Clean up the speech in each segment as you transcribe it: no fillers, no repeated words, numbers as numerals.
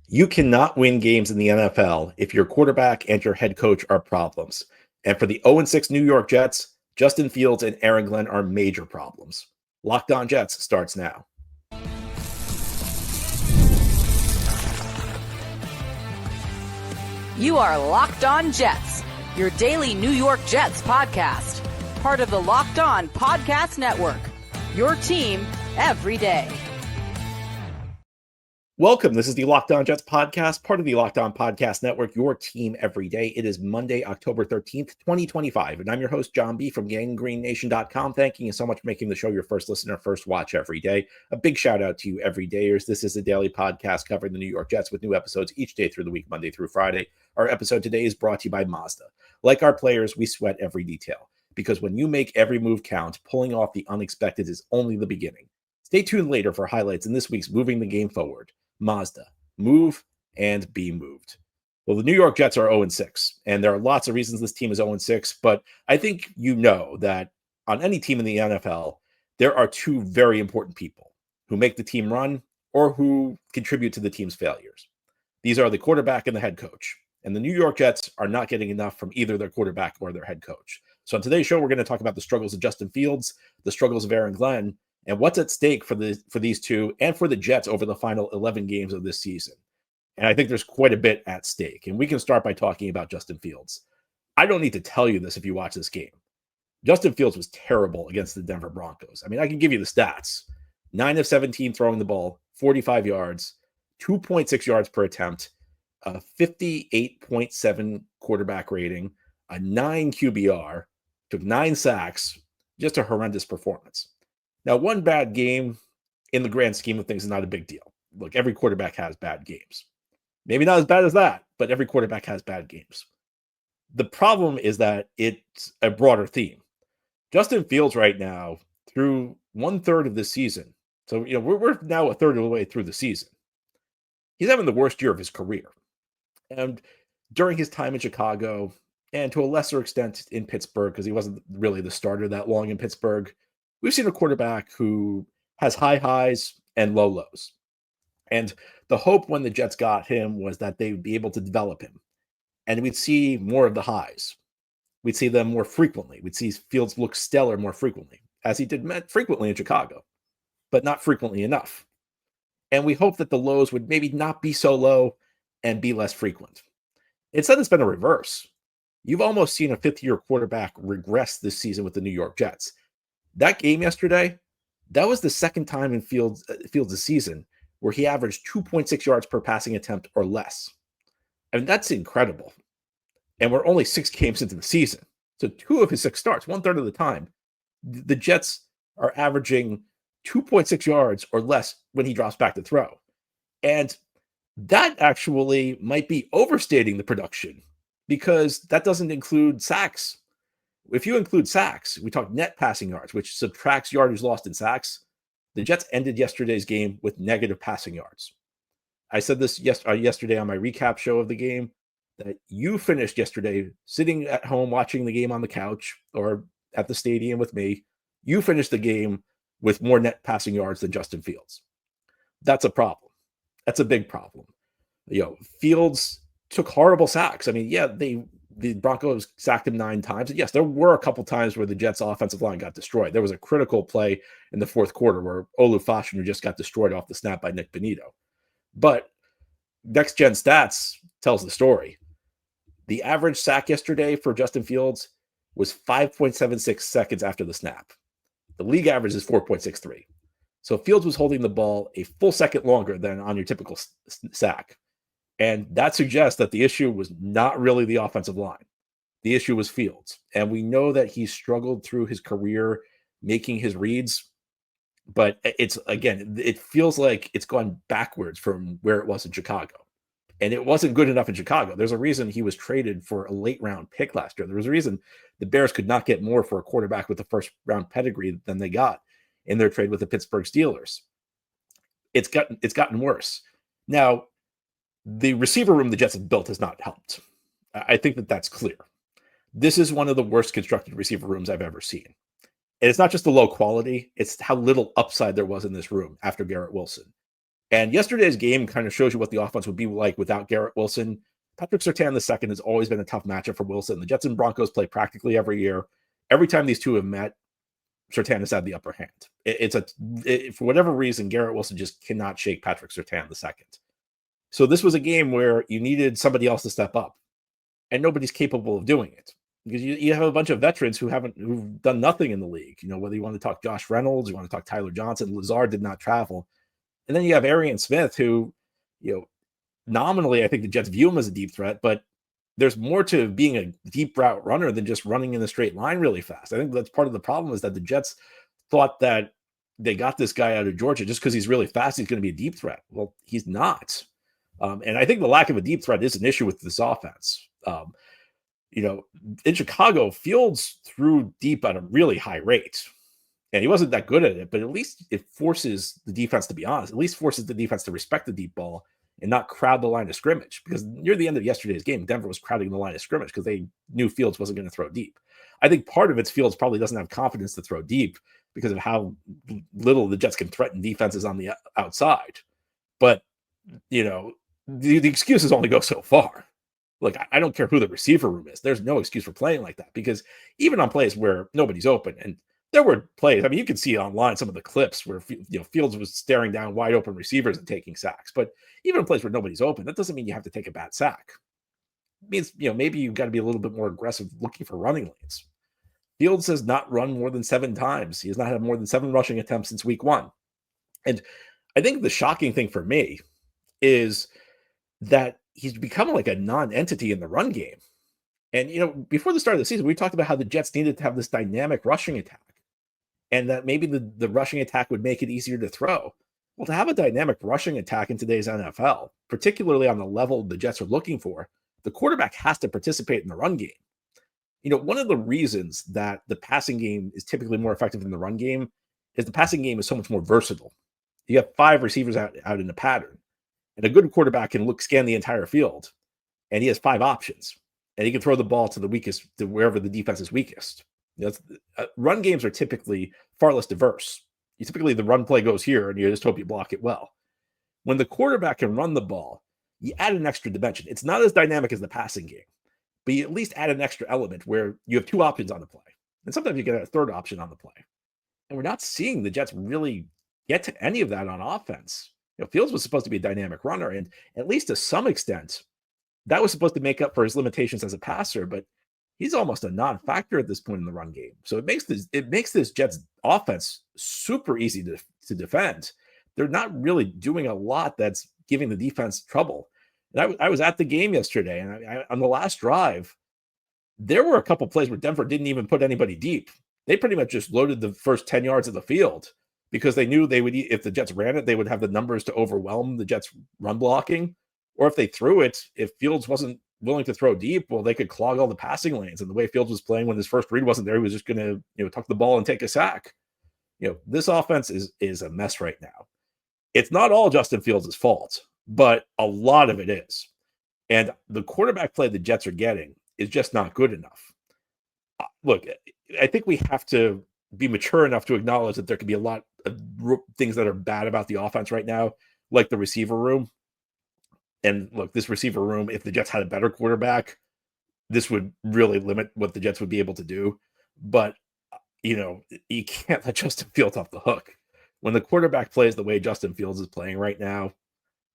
You cannot win games in the NFL if your quarterback and your head coach are problems. And for the 0-6 New York Jets, Justin Fields and Aaron Glenn are major problems. Locked On Jets starts now. You are Locked On Jets, your daily New York Jets podcast. Part of the Locked On Podcast Network, your team every day. Welcome. This is the Locked On Jets podcast, part of the Locked On Podcast Network, your team every day. It is Monday, October 13th, 2025, and I'm your host, John B. from GangGreenNation.com. Thanking you so much for making the show your first listener, first watch every day. A big shout out to you everydayers. This is a daily podcast covering the New York Jets with new episodes each day through the week, Monday through Friday. Our episode today is brought to you by Mazda. Like our players, we sweat every detail, because when you make every move count, pulling off the unexpected is only the beginning. Stay tuned later for highlights in this week's Moving the Game Forward. Mazda, move and be moved. Well, the New York Jets are 0-6, and there are lots of reasons this team is 0-6, but I think you know that on any team in the NFL, there are two very important people who make the team run or who contribute to the team's failures. These are the quarterback and the head coach, and the New York Jets are not getting enough from either their quarterback or their head coach. So on today's show, we're going to talk about the struggles of Justin Fields, the struggles of Aaron Glenn, and what's at stake for these two and for the Jets over the final 11 games of this season. And I think there's quite a bit at stake. And we can start by talking about Justin Fields. I don't need to tell you this if you watch this game. Justin Fields was terrible against the Denver Broncos. I mean, I can give you the stats. 9 of 17 throwing the ball, 45 yards, 2.6 yards per attempt, a 58.7 quarterback rating, a 9 QBR, took 9 sacks, just a horrendous performance. Now, one bad game in the grand scheme of things is not a big deal. Look, every quarterback has bad games. Maybe not as bad as that, but every quarterback has bad games. The problem is that it's a broader theme. Justin Fields right now, through 1/3 of this season, so we're now a third of the way through the season, he's having the worst year of his career. And during his time in Chicago, and to a lesser extent in Pittsburgh, because he wasn't really the starter that long in Pittsburgh, we've seen a quarterback who has high highs and low lows. And the hope when the Jets got him was that they would be able to develop him. And we'd see more of the highs. We'd see them more frequently. We'd see Fields look stellar more frequently, as he did frequently in Chicago, but not frequently enough. And we hope that the lows would maybe not be so low and be less frequent. Instead, it's been a reverse. You've almost seen a fifth-year quarterback regress this season with the New York Jets. That game yesterday, that was the second time in Fields' season where he averaged 2.6 yards per passing attempt or less. I mean, that's incredible. And we're only 6 games into the season. So 2 of his 6 starts, 1/3 of the time, the Jets are averaging 2.6 yards or less when he drops back to throw. And that actually might be overstating the production, because that doesn't include sacks. If you include sacks, we talk net passing yards, which subtracts yardage lost in sacks. The Jets ended yesterday's game with negative passing yards. I said this yesterday on my recap show of the game, that you finished yesterday sitting at home watching the game on the couch or at the stadium with me. You finished the game with more net passing yards than Justin Fields. That's a problem. That's a big problem. Fields took horrible sacks. I mean, yeah, the Broncos sacked him 9 times. And yes, there were a couple times where the Jets' offensive line got destroyed. There was a critical play in the fourth quarter where Olu Fashanu just got destroyed off the snap by Nick Bonito. But Next Gen Stats tells the story. The average sack yesterday for Justin Fields was 5.76 seconds after the snap. The league average is 4.63. So Fields was holding the ball a full second longer than on your typical sack. And that suggests that the issue was not really the offensive line. The issue was Fields. And we know that he struggled through his career making his reads. But it feels like it's gone backwards from where it was in Chicago. And it wasn't good enough in Chicago. There's a reason he was traded for a late round pick last year. There was a reason the Bears could not get more for a quarterback with a first round pedigree than they got in their trade with the Pittsburgh Steelers. It's gotten worse. Now, the receiver room the Jets have built has not helped. I think that's clear. This is one of the worst constructed receiver rooms I've ever seen. And it's not just the low quality, it's how little upside there was in this room after Garrett Wilson. And yesterday's game kind of shows you what the offense would be like without Garrett Wilson. Patrick Surtain II has always been a tough matchup for Wilson. The Jets and Broncos play practically every year. Every time these two have met, Surtain has had the upper hand. For whatever reason, Garrett Wilson just cannot shake Patrick Surtain II. So this was a game where you needed somebody else to step up, and nobody's capable of doing it because you have a bunch of veterans who've done nothing in the league. Whether you want to talk Josh Reynolds, you want to talk Tyler Johnson, Lazard did not travel. And then you have Arian Smith, who, nominally, I think the Jets view him as a deep threat, but there's more to being a deep route runner than just running in a straight line really fast. I think that's part of the problem is that the Jets thought that they got this guy out of Georgia just because he's really fast, he's going to be a deep threat. Well, he's not. And I think the lack of a deep threat is an issue with this offense. In Chicago, Fields threw deep at a really high rate. And he wasn't that good at it, but at least it forces the defense to be honest. At least forces the defense to respect the deep ball and not crowd the line of scrimmage. Because near the end of yesterday's game, Denver was crowding the line of scrimmage because they knew Fields wasn't going to throw deep. I think part of it's Fields probably doesn't have confidence to throw deep because of how little the Jets can threaten defenses on the outside. But, the excuses only go so far. Look, I don't care who the receiver room is. There's no excuse for playing like that because even on plays where nobody's open, and there were plays, you can see online some of the clips where Fields was staring down wide open receivers and taking sacks. But even in plays where nobody's open, that doesn't mean you have to take a bad sack. It means maybe you've got to be a little bit more aggressive looking for running lanes. Fields has not run more than 7 times. He has not had more than 7 rushing attempts since week 1. And I think the shocking thing for me is that he's become like a non-entity in the run game. And, before the start of the season, we talked about how the Jets needed to have this dynamic rushing attack and that maybe the rushing attack would make it easier to throw. Well, to have a dynamic rushing attack in today's NFL, particularly on the level the Jets are looking for, the quarterback has to participate in the run game. One of the reasons that the passing game is typically more effective than the run game is the passing game is so much more versatile. You have 5 receivers out in a pattern. And a good quarterback can scan the entire field, and he has 5 options, and he can throw the ball to wherever the defense is weakest. Run games are typically far less diverse. Typically, the run play goes here, and you just hope you block it well. When the quarterback can run the ball, you add an extra dimension. It's not as dynamic as the passing game, but you at least add an extra element where you have 2 options on the play, and sometimes you get a third option on the play. And we're not seeing the Jets really get to any of that on offense. Fields was supposed to be a dynamic runner, and at least to some extent, that was supposed to make up for his limitations as a passer, but he's almost a non-factor at this point in the run game. So it makes this Jets offense super easy to defend. They're not really doing a lot that's giving the defense trouble. And I was at the game yesterday, and on the last drive, there were a couple plays where Denver didn't even put anybody deep. They pretty much just loaded the first 10 yards of the field because they knew they would, if the Jets ran it, they would have the numbers to overwhelm the Jets run blocking. Or if they threw it, if Fields wasn't willing to throw deep, well, they could clog all the passing lanes. And the way Fields was playing when his first read wasn't there, he was just going to, tuck the ball and take a sack. This offense is a mess right now. It's not all Justin Fields' fault, but a lot of it is. And the quarterback play the Jets are getting is just not good enough. Look, I think we have to be mature enough to acknowledge that there could be a lot of things that are bad about the offense right now, like the receiver room. And look, this receiver room, if the Jets had a better quarterback, this would really limit what the Jets would be able to do. But, you can't let Justin Fields off the hook. When the quarterback plays the way Justin Fields is playing right now,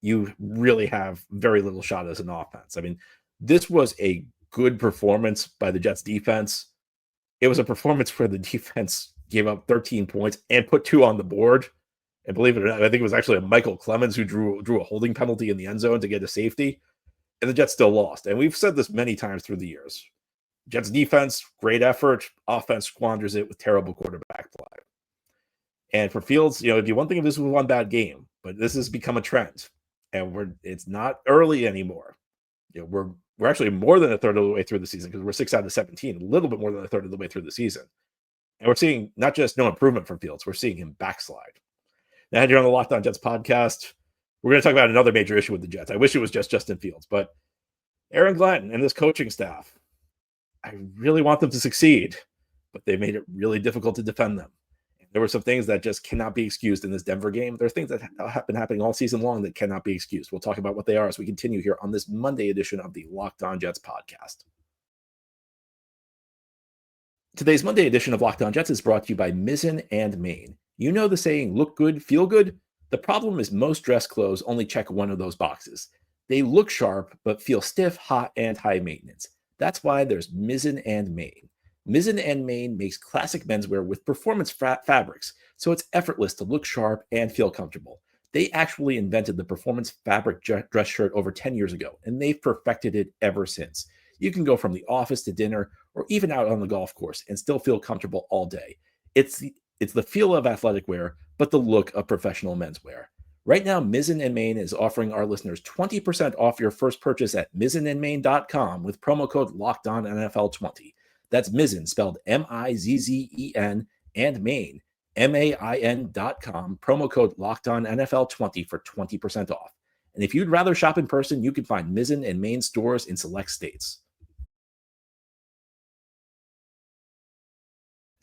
you really have very little shot as an offense. I mean, this was a good performance by the Jets defense. It was a performance where the defense gave up 13 points and put 2 on the board. And believe it or not, I think it was actually a Michael Clemens who drew a holding penalty in the end zone to get a safety. And the Jets still lost. And we've said this many times through the years. Jets defense, great effort. Offense squanders it with terrible quarterback play. And for Fields, it'd be one thing if this was one bad game, but this has become a trend. And it's not early anymore. We're actually more than a third of the way through the season because we're 6 out of 17, a little bit more than a third of the way through the season. And we're seeing not just no improvement from Fields, we're seeing him backslide. Now, you're on the Locked On Jets podcast. We're going to talk about another major issue with the Jets. I wish it was just Justin Fields, but Aaron Glenn and this coaching staff, I really want them to succeed, but they made it really difficult to defend them. There were some things that just cannot be excused in this Denver game. There are things that have been happening all season long that cannot be excused. We'll talk about what they are as we continue here on this Monday edition of the Locked On Jets podcast. Today's Monday edition of Locked On Jets is brought to you by Mizzen and Main. You know the saying, look good, feel good? The problem is most dress clothes only check one of those boxes. They look sharp, but feel stiff, hot, and high maintenance. That's why there's Mizzen and Main. Mizzen and Main makes classic menswear with performance fabrics, so it's effortless to look sharp and feel comfortable. They actually invented the performance fabric dress shirt over 10 years ago, and they've perfected it ever since. You can go from the office to dinner or even out on the golf course and still feel comfortable all day. It's the feel of athletic wear, but the look of professional menswear. Right now, Mizzen and Main is offering our listeners 20% off your first purchase at mizzenandmain.com with promo code LOCKEDONNFL20. That's Mizzen, spelled M-I-Z-Z-E-N, and Main, M-A-I-N.com, promo code LOCKEDONNFL20 for 20% off. And if you'd rather shop in person, you can find Mizzen and Main stores in select states.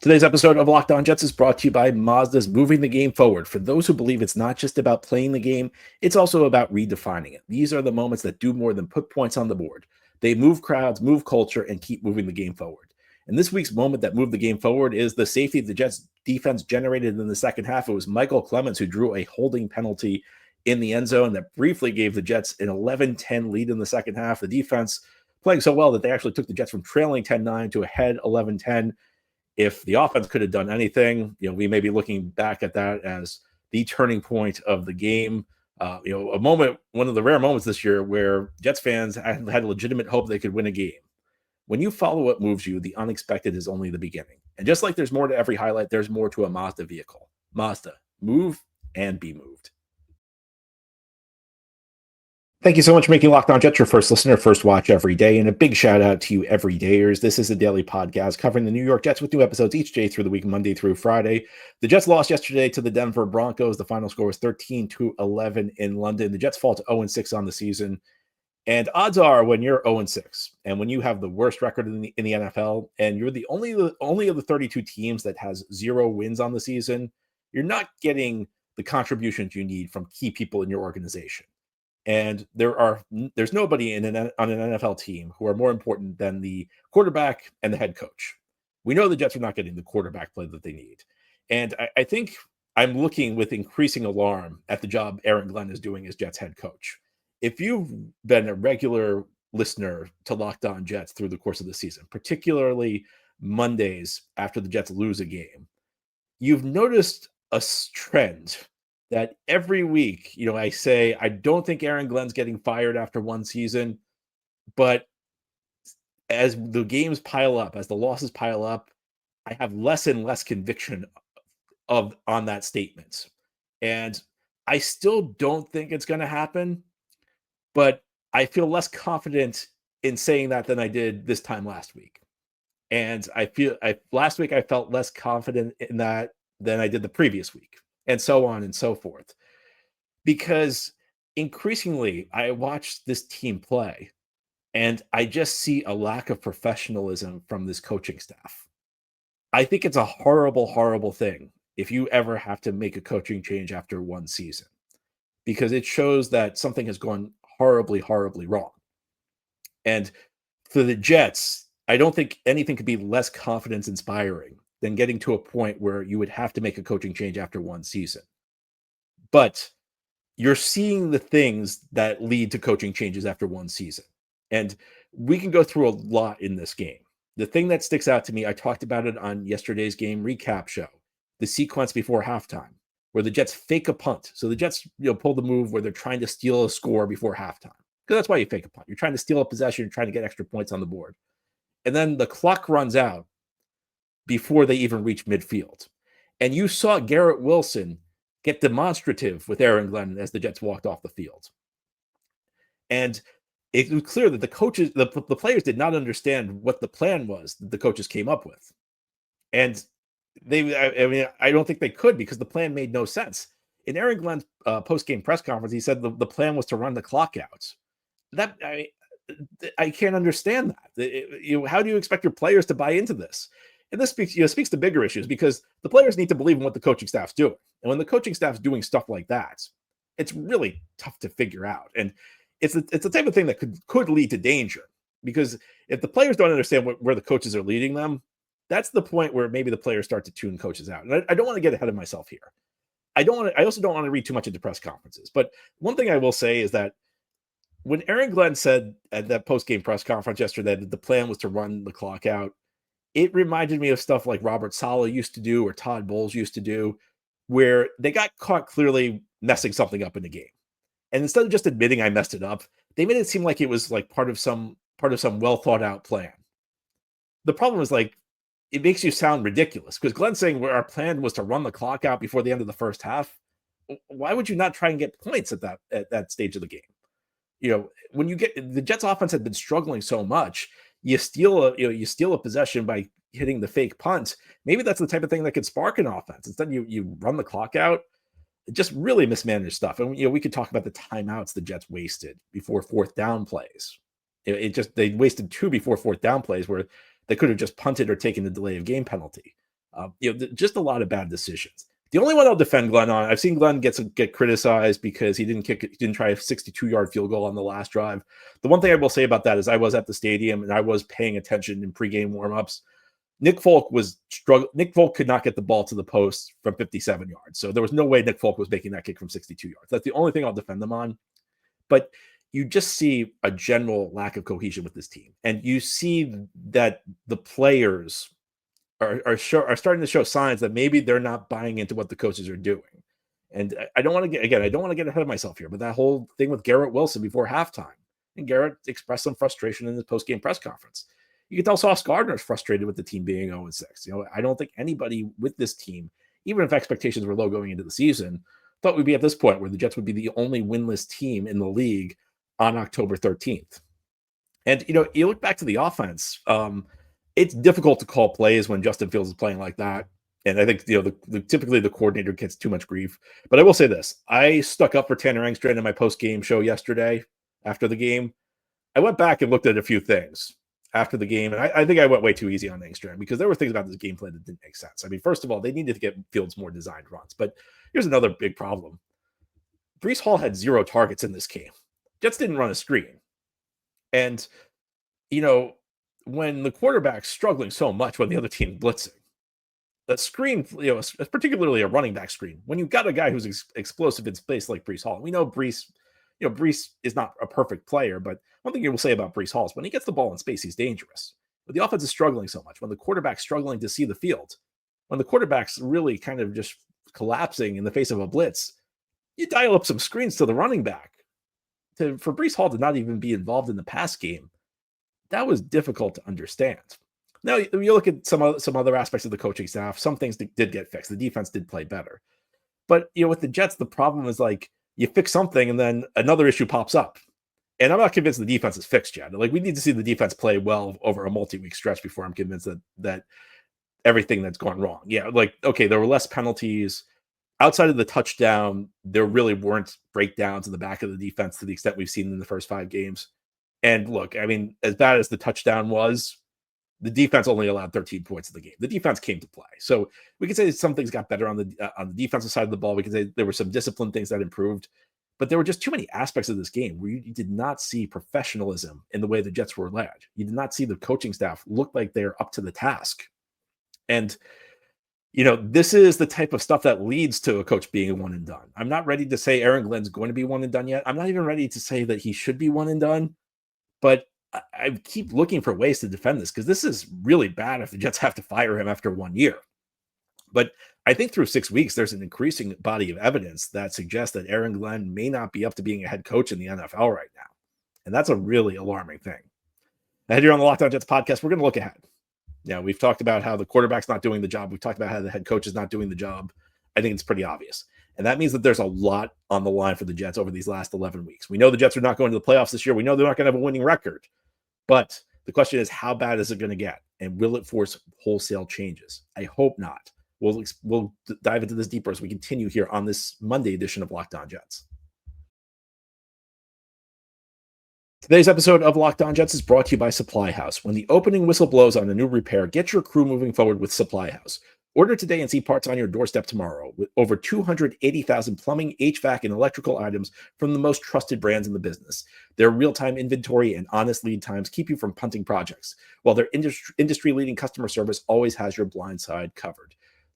Today's episode of Locked On Jets is brought to you by Mazda's Moving the Game Forward. For those who believe it's not just about playing the game, it's also about redefining it. These are the moments that do more than put points on the board. They move crowds, move culture, and keep moving the game forward. And this week's moment that moved the game forward is the safety the Jets defense generated in the second half. It was Michael Clemens who drew a holding penalty in the end zone that briefly gave the Jets an 11-10 lead in the second half. The defense playing so well that they actually took the Jets from trailing 10-9 to ahead 11-10. If the offense could have done anything, we may be looking back at that as the turning point of the game. A moment, one of the rare moments this year where Jets fans had legitimate hope they could win a game. When you follow what moves you, the unexpected is only the beginning. And just like there's more to every highlight, there's more to a Mazda vehicle. Mazda, move and be moved. Thank you so much for making Locked On Jets your first listener, first watch every day. And a big shout out to you everydayers. This is a daily podcast covering the New York Jets with new episodes each day through the week, Monday through Friday. The Jets lost yesterday to the Denver Broncos. The final score was 13-11 in London. The Jets fall to 0-6 on the season. And odds are when you're 0-6 and when you have the worst record in the NFL and you're the only of the 32 teams that has 0 wins on the season, you're not getting the contributions you need from key people in your organization. And there's nobody on an NFL team who are more important than the quarterback and the head coach. We know the Jets are not getting the quarterback play that they need. And I think I'm looking with increasing alarm at the job Aaron Glenn is doing as Jets head coach. If you've been a regular listener to Locked On Jets through the course of the season, particularly Mondays after the Jets lose a game, you've noticed a trend that every week, I say, I don't think Aaron Glenn's getting fired after one season, but as the games pile up, as the losses pile up, I have less and less conviction on that statement. And I still don't think it's going to happen, but I feel less confident in saying that than I did this time last week. And last week I felt less confident in that than I did the previous week, and so on and so forth. Because increasingly I watch this team play and I just see a lack of professionalism from this coaching staff. I think it's a horrible, horrible thing if you ever have to make a coaching change after one season, because it shows that something has gone horribly, horribly wrong. And for the Jets, I don't think anything could be less confidence inspiring than getting to a point where you would have to make a coaching change after one season. But you're seeing the things that lead to coaching changes after one season. And we can go through a lot in this game. The thing that sticks out to me, I talked about it on yesterday's game recap show, the sequence before halftime, where the Jets fake a punt. So the Jets, pull the move where they're trying to steal a score before halftime. Because that's why you fake a punt. You're trying to steal a possession, you're trying to get extra points on the board. And then the clock runs out before they even reach midfield. And you saw Garrett Wilson get demonstrative with Aaron Glenn as the Jets walked off the field. And it was clear that the coaches, the players did not understand what the plan was that the coaches came up with. And I don't think they could, because the plan made no sense. In Aaron Glenn's post-game press conference, he said the plan was to run the clock out. I can't understand that. How do you expect your players to buy into this? And this speaks to bigger issues because the players need to believe in what the coaching staff's doing. And when the coaching staff's doing stuff like that, it's really tough to figure out. And it's the type of thing that could lead to danger, because if the players don't understand where the coaches are leading them, that's the point where maybe the players start to tune coaches out. And I don't want to get ahead of myself here. I also don't want to read too much into press conferences. But one thing I will say is that when Aaron Glenn said at that post-game press conference yesterday that the plan was to run the clock out, it reminded me of stuff like Robert Saleh used to do or Todd Bowles used to do, where they got caught clearly messing something up in the game. And instead of just admitting I messed it up, they made it seem like it was like part of some well thought out plan. The problem is, like, it makes you sound ridiculous because Glenn's saying where our plan was to run the clock out before the end of the first half. Why would you not try and get points at that stage of the game? You know, when you get the Jets offense had been struggling so much, you steal a possession by hitting the fake punt. Maybe that's the type of thing that could spark an offense. Instead, you run the clock out. Just really mismanaged stuff. And we could talk about the timeouts the Jets wasted before fourth down plays. They wasted 2 before fourth down plays where they could have just punted or taken the delay of game penalty. Just a lot of bad decisions. The only one I'll defend Glenn on, I've seen Glenn get criticized because he didn't try a 62-yard field goal on the last drive. The one thing I will say about that is I was at the stadium and I was paying attention in pregame warmups. Nick Folk was struggling. Nick Folk could not get the ball to the post from 57 yards. So there was no way Nick Folk was making that kick from 62 yards. That's the only thing I'll defend them on. But you just see a general lack of cohesion with this team. And you see that the players are starting to show signs that maybe they're not buying into what the coaches are doing. And I don't want to get ahead of myself here, but that whole thing with Garrett Wilson before halftime, and Garrett expressed some frustration in his post-game press conference. You can tell Sauce Gardner's frustrated with the team being 0-6. I don't think anybody with this team, even if expectations were low going into the season, thought we'd be at this point where the Jets would be the only winless team in the league on October 13th. And, you look back to the offense, it's difficult to call plays when Justin Fields is playing like that. And I think, typically the coordinator gets too much grief. But I will say this. I stuck up for Tanner Engstrand in my post-game show yesterday after the game. I went back and looked at a few things after the game. And I think I went way too easy on Engstrand because there were things about this gameplay that didn't make sense. I mean, first of all, they needed to get Fields more designed runs. But here's another big problem. Breece Hall had 0 targets in this game. Jets didn't run a screen. And, when the quarterback's struggling so much when the other team's blitzing, that screen, particularly a running back screen, when you've got a guy who's explosive in space like Breece Hall, we know Breece is not a perfect player, but one thing you will say about Breece Hall is when he gets the ball in space, he's dangerous. But the offense is struggling so much, when the quarterback's struggling to see the field, when the quarterback's really kind of just collapsing in the face of a blitz, you dial up some screens to the running back. For Breece Hall to not even be involved in the pass game, that was difficult to understand. Now, you look at some other aspects of the coaching staff, some things did get fixed. The defense did play better. But, with the Jets, the problem is like you fix something and then another issue pops up. And I'm not convinced the defense is fixed yet. Like, we need to see the defense play well over a multi-week stretch before I'm convinced that everything that's gone wrong. Yeah, like, okay, there were less penalties. Outside of the touchdown, there really weren't breakdowns in the back of the defense to the extent we've seen in the first 5 games. And look, I mean, as bad as the touchdown was, the defense only allowed 13 points in the game. The defense came to play. So we can say some things got better on the defensive side of the ball. We can say there were some discipline things that improved, but there were just too many aspects of this game where you did not see professionalism in the way the Jets were led. You did not see the coaching staff look like they're up to the task. And, this is the type of stuff that leads to a coach being a one and done. I'm not ready to say Aaron Glenn's going to be one and done yet. I'm not even ready to say that he should be one and done. But I keep looking for ways to defend this because this is really bad if the Jets have to fire him after 1 year. But I think through 6 weeks, there's an increasing body of evidence that suggests that Aaron Glenn may not be up to being a head coach in the NFL right now. And that's a really alarming thing. Ahead here on the Locked On Jets podcast, we're going to look ahead. Yeah, we've talked about how the quarterback's not doing the job. We've talked about how the head coach is not doing the job. I think it's pretty obvious. And that means that there's a lot on the line for the Jets over these last 11 weeks. We know the Jets are not going to the playoffs this year. We know they're not going to have a winning record. But the question is, how bad is it going to get? And will it force wholesale changes? I hope not. We'll dive into this deeper as we continue here on this Monday edition of Locked On Jets. Today's episode of Locked On Jets is brought to you by Supply House. When the opening whistle blows on a new repair, get your crew moving forward with Supply House. Order today and see parts on your doorstep tomorrow with over 280,000 plumbing, HVAC, and electrical items from the most trusted brands in the business. Their real-time inventory and honest lead times keep you from punting projects, while their industry-leading customer service always has your blind side covered.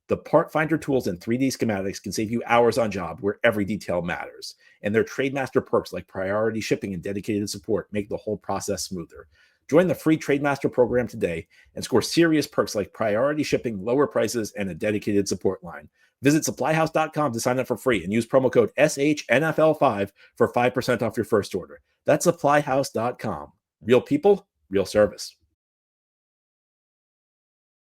The part finder tools and 3D schematics can save you hours on job where every detail matters. And their Trademaster perks like priority shipping and dedicated support make the whole process smoother. Join the free Trademaster program today and score serious perks like priority shipping, lower prices, and a dedicated support line. Visit supplyhouse.com to sign up for free and use promo code SHNFL5 for 5% off your first order. That's supplyhouse.com. Real people, real service.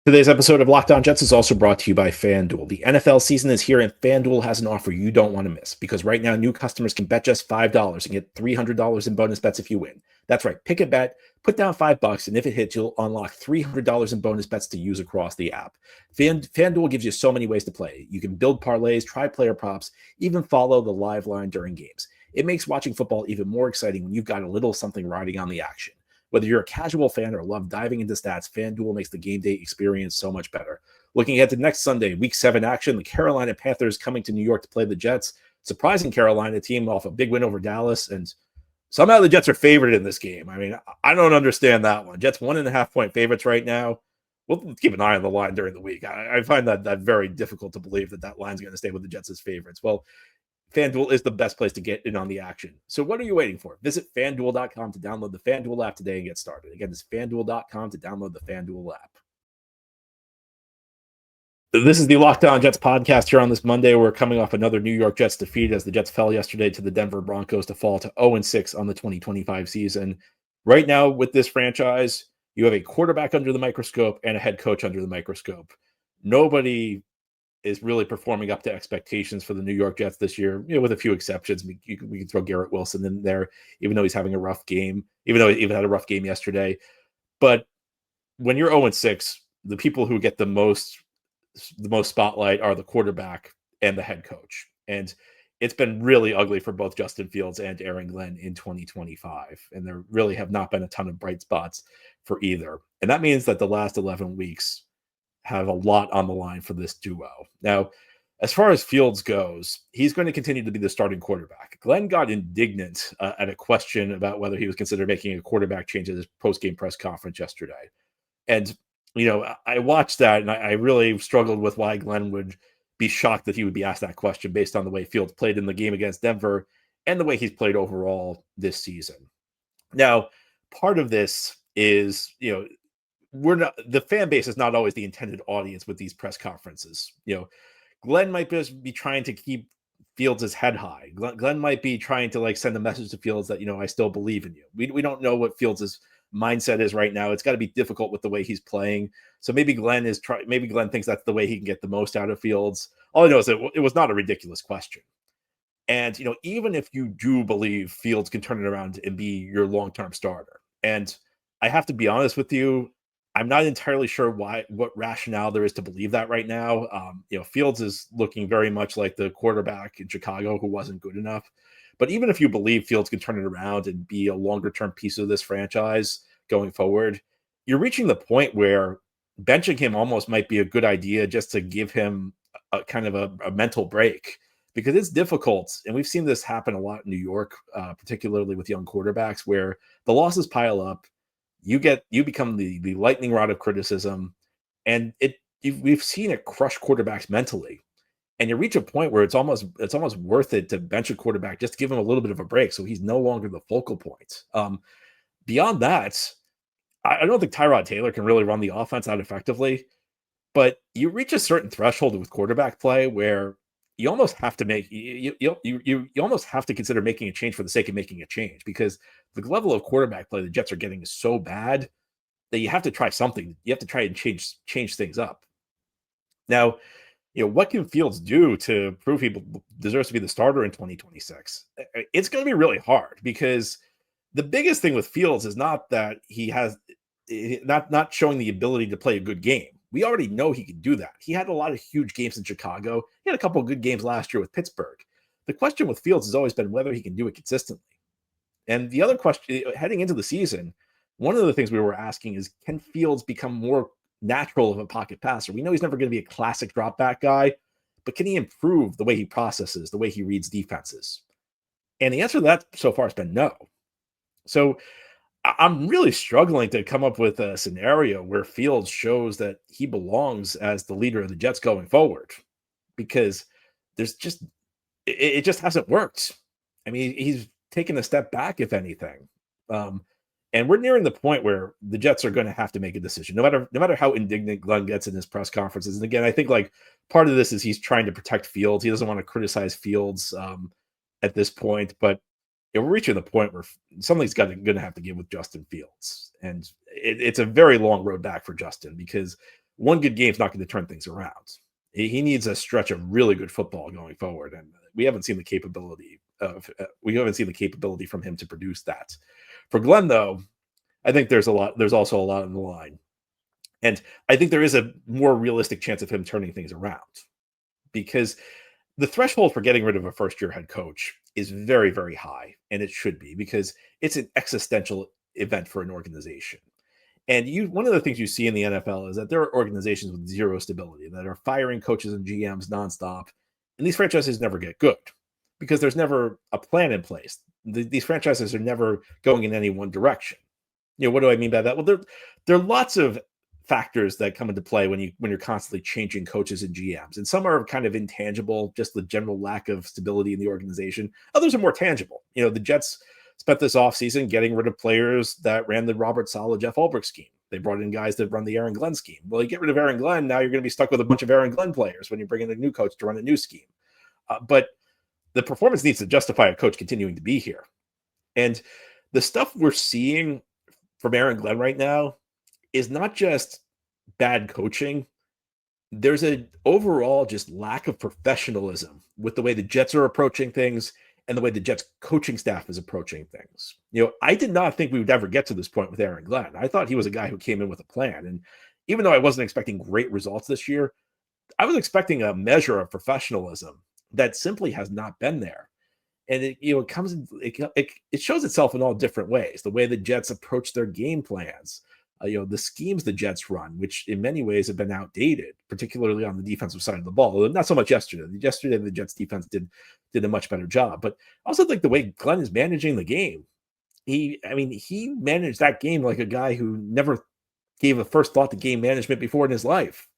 Today's episode of Locked On Jets is also brought to you by FanDuel. The NFL season is here, and FanDuel has an offer you don't want to miss, because right now new customers can bet just $5 and get $300 in bonus bets if you win. That's right. Pick a bet, put down $5, and if it hits, you'll unlock $300 in bonus bets to use across the app. FanDuel gives you so many ways to play. You can build parlays, try player props, even follow the live line during games. It makes watching football even more exciting when you've got a little something riding on the action. Whether you're a casual fan or love diving into stats, FanDuel makes the game day experience so much better. Looking ahead to next Sunday, Week 7 action, the Carolina Panthers coming to New York to play the Jets. Surprising Carolina team off a big win over Dallas, and somehow the Jets are favored in this game. I mean, I don't understand that one. Jets 1.5-point favorites right now. We'll keep an eye on the line during the week. I find that very difficult to believe that line's going to stay with the Jets as favorites. Well, FanDuel is the best place to get in on the action. So what are you waiting for? Visit FanDuel.com to download the FanDuel app today and get started. Again, it's FanDuel.com to download the FanDuel app. This is the Locked On Jets podcast here on this Monday. We're coming off another New York Jets defeat as the Jets fell yesterday to the Denver Broncos to fall to 0-6 on the 2025 season. Right now with this franchise, you have a quarterback under the microscope and a head coach under the microscope. Nobody is really performing up to expectations for the New York Jets this year, with a few exceptions. We can throw Garrett Wilson in there, even though he's having a rough game, even though he even had a rough game yesterday. But when you're 0-6, the people who get the most spotlight are the quarterback and the head coach. And it's been really ugly for both Justin Fields and Aaron Glenn in 2025. And there really have not been a ton of bright spots for either. And that means that the last 11 weeks have a lot on the line for this duo. Now, as far as Fields goes, he's going to continue to be the starting quarterback. Glenn got indignant at a question about whether he was considering making a quarterback change at his post-game press conference yesterday. And, I watched that and I really struggled with why Glenn would be shocked that he would be asked that question based on the way Fields played in the game against Denver and the way he's played overall this season. Now, part of this is, the fan base is not always the intended audience with these press conferences. Glenn might just be trying to keep Fields' head high. Glenn might be trying to send a message to Fields that, I still believe in you. We don't know what Fields' mindset is right now. It's got to be difficult with the way he's playing. So maybe Glenn thinks that's the way he can get the most out of Fields. All I know is that it was not a ridiculous question. And, even if you do believe Fields can turn it around and be your long-term starter, and I have to be honest with you, I'm not entirely sure what rationale there is to believe that right now. Fields is looking very much like the quarterback in Chicago who wasn't good enough. But even if you believe Fields can turn it around and be a longer-term piece of this franchise going forward, you're reaching the point where benching him almost might be a good idea just to give him a kind of a mental break, because it's difficult. And we've seen this happen a lot in New York, particularly with young quarterbacks, where the losses pile up. You become the lightning rod of criticism, and we've seen it crush quarterbacks mentally. And you reach a point where it's almost worth it to bench a quarterback just to give him a little bit of a break, so he's no longer the focal point. Beyond that, I don't think Tyrod Taylor can really run the offense that effectively. But you reach a certain threshold with quarterback play where you almost have to you almost have to consider making a change for the sake of making a change, because the level of quarterback play the Jets are getting is so bad that you have to try something. You have to try and change things up. Now, what can Fields do to prove he deserves to be the starter in 2026? It's going to be really hard, because the biggest thing with Fields is not that he has not showing the ability to play a good game. We already know he can do that. He had a lot of huge games in Chicago. He had a couple of good games last year with Pittsburgh. The question with Fields has always been whether he can do it consistently. And the other question heading into the season, one of the things we were asking is, can Fields become more natural of a pocket passer? We know he's never going to be a classic drop back guy, but can he improve the way he processes, the way he reads defenses? And the answer to that so far has been no. So I'm really struggling to come up with a scenario where Fields shows that he belongs as the leader of the Jets going forward, because it just hasn't worked. I mean, he's taken a step back, if anything. And we're nearing the point where the Jets are going to have to make a decision, no matter how indignant Glenn gets in his press conferences. And again, I think like part of this is he's trying to protect Fields. He doesn't want to criticize Fields at this point, but we're reaching the point where something's going to have to give with Justin Fields. And it's a very long road back for Justin, because one good game is not going to turn things around. He needs a stretch of really good football going forward. And we haven't seen the capability from him to produce that. For Glenn, though, I think there's also a lot on the line. And I think there is a more realistic chance of him turning things around, because the threshold for getting rid of a first-year head coach is very, very high, and it should be, because it's an existential event for an organization. And one of the things you see in the NFL is that there are organizations with zero stability that are firing coaches and GMs nonstop, and these franchises never get good because there's never a plan in place. These franchises are never going in any one direction. What do I mean by that? Well, there are lots of factors that come into play when you're constantly changing coaches and GMs, and some are kind of intangible, just the general lack of stability in the organization. Others are more tangible. The Jets spent this offseason getting rid of players that ran the Robert Saleh, Jeff Ulbrich scheme. They brought in guys that run the Aaron Glenn scheme. Well, you get rid of Aaron Glenn, now you're going to be stuck with a bunch of Aaron Glenn players when you bring in a new coach to run a new scheme. But the performance needs to justify a coach continuing to be here. And the stuff we're seeing from Aaron Glenn right now is not just bad coaching. There's an overall just lack of professionalism with the way the Jets are approaching things and the way the Jets coaching staff is approaching things. I did not think we would ever get to this point with Aaron Glenn. I thought he was a guy who came in with a plan. And even though I wasn't expecting great results this year, I was expecting a measure of professionalism that simply has not been there. And it shows itself in all different ways. The way the Jets approach their game plans, the schemes the Jets run, which in many ways have been outdated, particularly on the defensive side of the ball. Not so much yesterday. Yesterday, the Jets defense did a much better job. But I also think the way Glenn is managing the game, he managed that game like a guy who never gave a first thought to game management before in his life.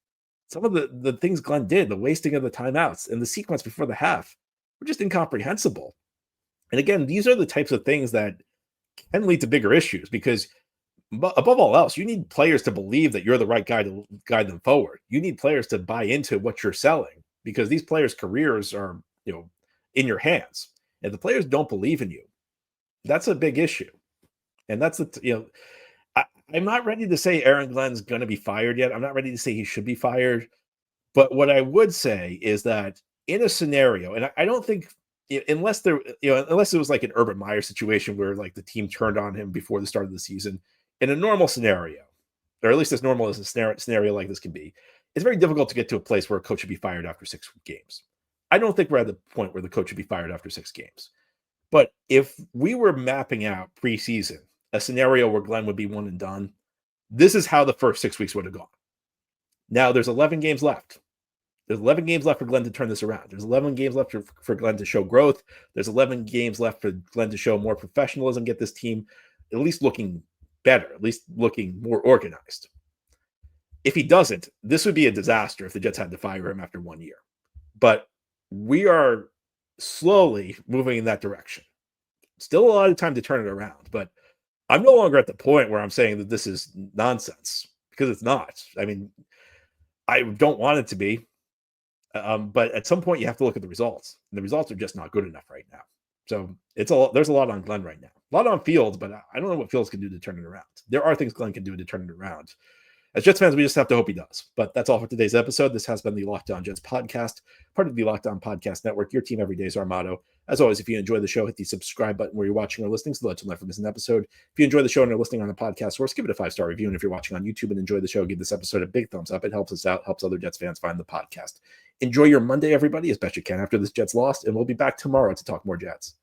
Some of the things Glenn did, the wasting of the timeouts and the sequence before the half, were just incomprehensible. And again, these are the types of things that can lead to bigger issues, because above all else, you need players to believe that you're the right guy to guide them forward. You need players to buy into what you're selling, because these players' careers are, in your hands. And the players don't believe in you, that's a big issue. And that's I'm not ready to say Aaron Glenn's going to be fired yet. I'm not ready to say he should be fired. But what I would say is that in a scenario, and I don't think, unless it was like an Urban Meyer situation where like the team turned on him before the start of the season, in a normal scenario, or at least as normal as a scenario like this can be, it's very difficult to get to a place where a coach should be fired after 6 games. I don't think we're at the point where the coach should be fired after 6 games. But if we were mapping out preseason a scenario where Glenn would be one and done, this is how the first 6 weeks would have gone. Now there's 11 games left. There's 11 games left for Glenn to turn this around. There's 11 games left for Glenn to show growth. There's 11 games left for Glenn to show more professionalism, get this team at least looking better, at least looking more organized. If he doesn't, this would be a disaster if the Jets had to fire him after 1 year. But we are slowly moving in that direction. Still a lot of time to turn it around, but I'm no longer at the point where I'm saying that this is nonsense, because it's not. I mean, I don't want it to be. But at some point you have to look at the results, and the results are just not good enough right now. So there's a lot on Glenn right now, a lot on Fields, but I don't know what Fields can do to turn it around. There are things Glenn can do to turn it around. As Jets fans, we just have to hope he does. But that's all for today's episode. This has been the Locked On Jets podcast, part of the Locked On Podcast Network. Your team every day is our motto. As always, if you enjoy the show, hit the subscribe button where you're watching or listening so that you'll never miss an episode. If you enjoy the show and are listening on a podcast source, give it a 5-star review. And if you're watching on YouTube and enjoy the show, give this episode a big thumbs up. It helps us out, helps other Jets fans find the podcast. Enjoy your Monday, everybody, as best you can after this Jets loss, and we'll be back tomorrow to talk more Jets.